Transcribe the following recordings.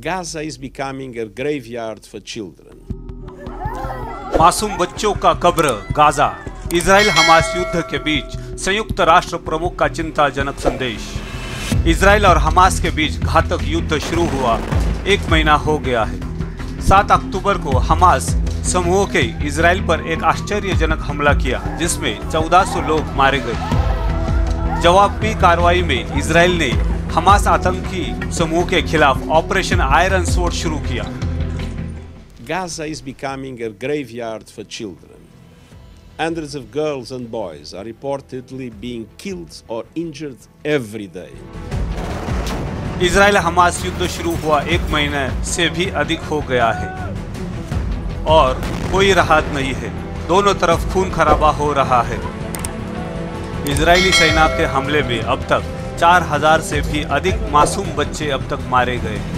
Gaza is becoming a graveyard for children. मासूम बच्चों का कब्र गाजा। इजराइल हमास युद्ध के बीच संयुक्त राष्ट्र प्रमुख का चिंताजनक संदेश। इजराइल और हमास के बीच घातक युद्ध शुरू हुआ 1 महीना हो गया है। 7 अक्टूबर को हमास समूह के इजराइल पर एक आश्चर्यजनक हमला किया जिसमें 1400 लोग मारे गए। जवाबी कार्रवाई में इजराइल ने हमास आतंकी समूह के खिलाफ ऑपरेशन आयरन स्वॉर्ड शुरू किया। Gaza is becoming a graveyard for children. Hundreds of girls and boys are reportedly being killed or injured every day. Israel Hamas युद्ध शुरू हुआ 1 महीने से भी अधिक हो गया है और कोई राहत नहीं है। दोनों तरफ खून खराबा हो रहा है। इजरायली सेना के हमले में अब तक 4000 से भी अधिक मासूम बच्चे अब तक मारे गए हैं।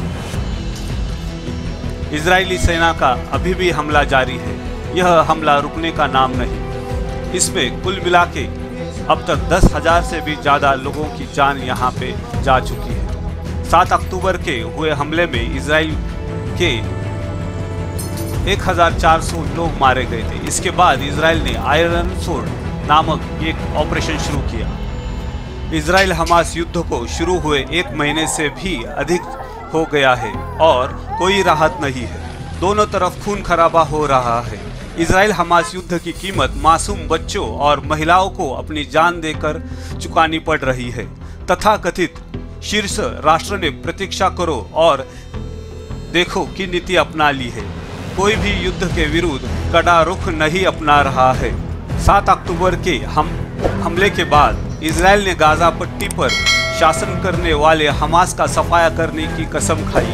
इजरायली सेना का अभी भी हमला जारी है। यह हमला रुकने का नाम नहीं। इसमें कुल मिला के अब तक 10,000 से भी ज़्यादा लोगों की जान यहाँ पे जा चुकी है। 7 अक्टूबर के हुए हमले में इजराइल के 1400 लोग मारे गए थे। इसके बाद इजराइल ने आयरन स्वॉर्ड नामक एक ऑपरेशन शुरू किया। इजराइल हमास युद्ध को शुरू हुए 1 महीने से भी अधिक हो गया है और कोई राहत नहीं है। दोनों तरफ खून खराबा हो रहा है। इजराइल हमास युद्ध की कीमत मासूम बच्चों और महिलाओं को अपनी जान देकर चुकानी पड़ रही है। तथाकथित शीर्ष राष्ट्र ने प्रतीक्षा करो और देखो की नीति अपना ली है। कोई भी युद्ध के विरुद्ध कड़ा रुख नहीं अपना रहा है। 7 अक्टूबर के हमले के बाद इजराइल ने गाजा पट्टी पर शासन करने वाले हमास का सफाया करने की कसम खाई।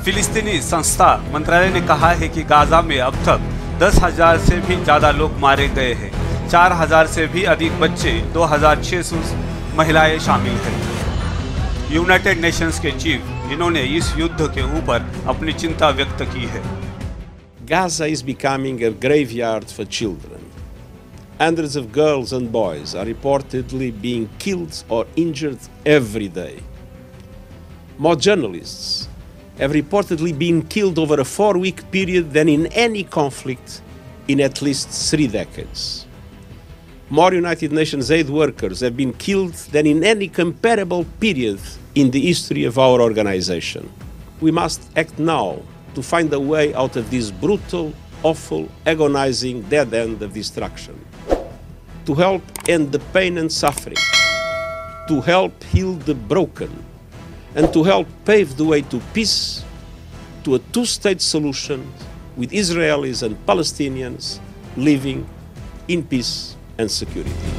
फिलिस्तीनी संस्था मंत्रालय ने कहा है कि गाजा में अब तक 10,000 से भी ज़्यादा लोग मारे गए हैं। 4,000 से भी अधिक बच्चे, 2,600 महिलाएं शामिल हैं। यूनाइटेड नेशंस के चीफ इन्होंने इस युद्ध के ऊपर अपनी चिंता व्यक्त की है। Gaza is becoming a graveyard for children. Hundreds of girls and boys are reportedly being killed or injured every day. More journalists have reportedly been killed over a 4-week period than in any conflict in at least 3 decades. More United Nations aid workers have been killed than in any comparable period in the history of our organization. We must act now to find a way out of this brutal, awful, agonizing dead end of destruction. To help end the pain and suffering, to help heal the broken, and to help pave the way to peace, to a 2-state solution with Israelis and Palestinians living in peace and security.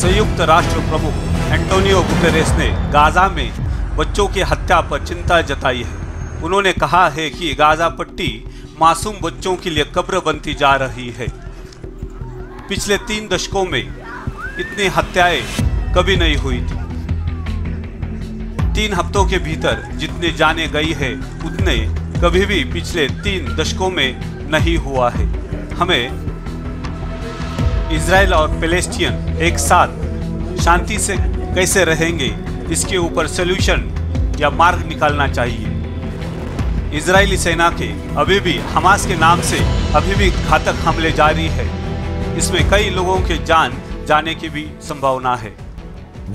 संयुक्त राष्ट्र प्रमुख Antonio Guterres ने Gaza में बच्चों की हत्या पर चिंता जताई है। उन्होंने कहा है कि गाजा पट्टी मासूम बच्चों के लिए कब्र बनती जा रही है। पिछले 3 दशकों में इतनी हत्याएं कभी नहीं हुई थी। 3 हफ्तों के भीतर जितने जाने गई है उतने कभी भी पिछले 3 दशकों में नहीं हुआ है। हमें इजराइल और पैलेस्टीन एक साथ शांति से कैसे रहेंगे इसके ऊपर सॉल्यूशन या मार्ग निकालना चाहिए। इजरायली सेना के अभी भी हमास के नाम से अभी भी घातक हमले जारी है। इसमें कई लोगों के जान जाने की भी संभावना है।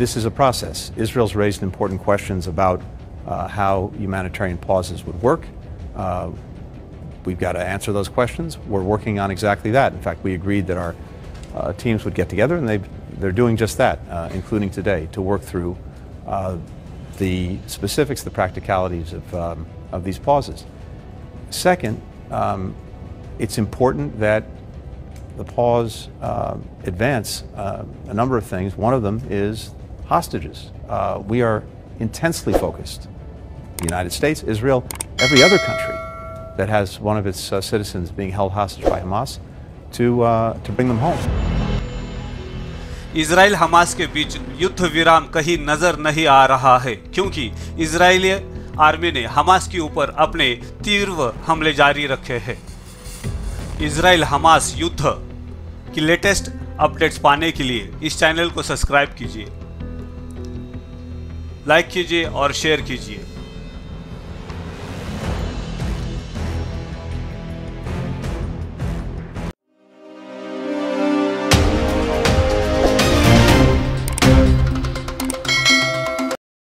This is a process. Israel's raised important questions about how humanitarian pauses would work. We've got to answer those questions. We're working on exactly that. In fact, we agreed that our teams would get together, and they're doing just that, including today, to work through the specifics, the practicalities of these pauses. Second, it's important that the pause advance a number of things. One of them is hostages. We are intensely focused, the United States, Israel, every other country that has one of its citizens being held hostage by Hamas, to bring them home. Israel Hamas के बीच युद्ध विराम कहीं नजर नहीं आ रहा है क्योंकि Israeli army ने हमास के ऊपर अपने तीव्र हमले जारी रखे हैं। इजराइल हमास युद्ध की लेटेस्ट अपडेट्स पाने के लिए इस चैनल को सब्सक्राइब कीजिए, लाइक कीजिए और शेयर कीजिए।